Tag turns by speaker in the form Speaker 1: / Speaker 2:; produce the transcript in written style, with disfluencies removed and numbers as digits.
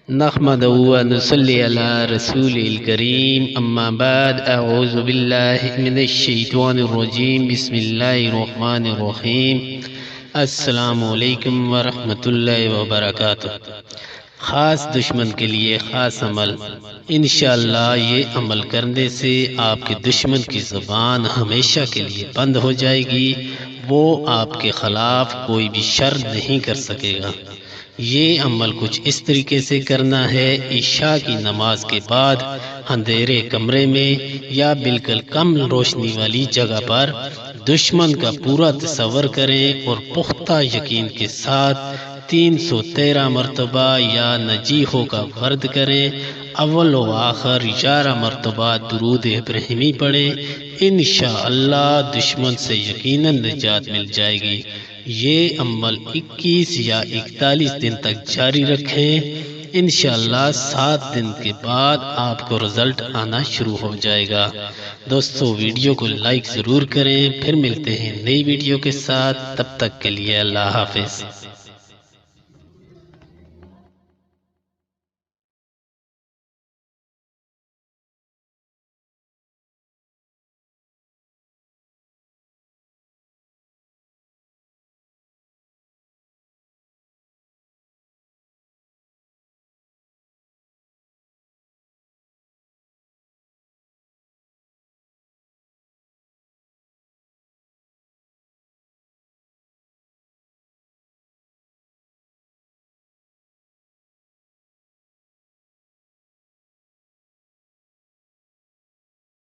Speaker 1: नहमदहु व नुसल्ली अला रसूलिल करीम अम्मा बाद अऊज़ु बिल्लाहि मिनश शैतानिर रजीम बिस्मिल्लाहिर रहमानिर रहीम अस्सलामु अलैकुम व रहमतुल्लाहि व बरकातुहू। ख़ास दुश्मन के लिए ख़ास अमल। इंशाअल्लाह ये अमल करने से आपके दुश्मन की ज़ुबान हमेशा के लिए बंद हो जाएगी। वो आपके ख़िलाफ़ कोई भी शर नहीं कर सकेगा। ये अमल कुछ इस तरीके से करना है। इशा की नमाज के बाद अंधेरे कमरे में या बिल्कुल कम रोशनी वाली जगह पर दुश्मन का पूरा तस्वर करें और पुख्ता यकीन के साथ 313 मरतबा या नजीहो का वर्द करें। अव्वल व आखिर 11 मरतबा दुरूद इब्राहिमी पढ़ें। इंशाअल्लाह दुश्मन से यकीनन निजात मिल जाएगी। ये अमल 21 या 41 दिन तक जारी रखें। इंशाअल्लाह 7 दिन के बाद आपको रिजल्ट आना शुरू हो जाएगा। दोस्तों, वीडियो को लाइक ज़रूर करें। फिर मिलते हैं नई वीडियो के साथ। तब तक के लिए अल्लाह हाफिज़।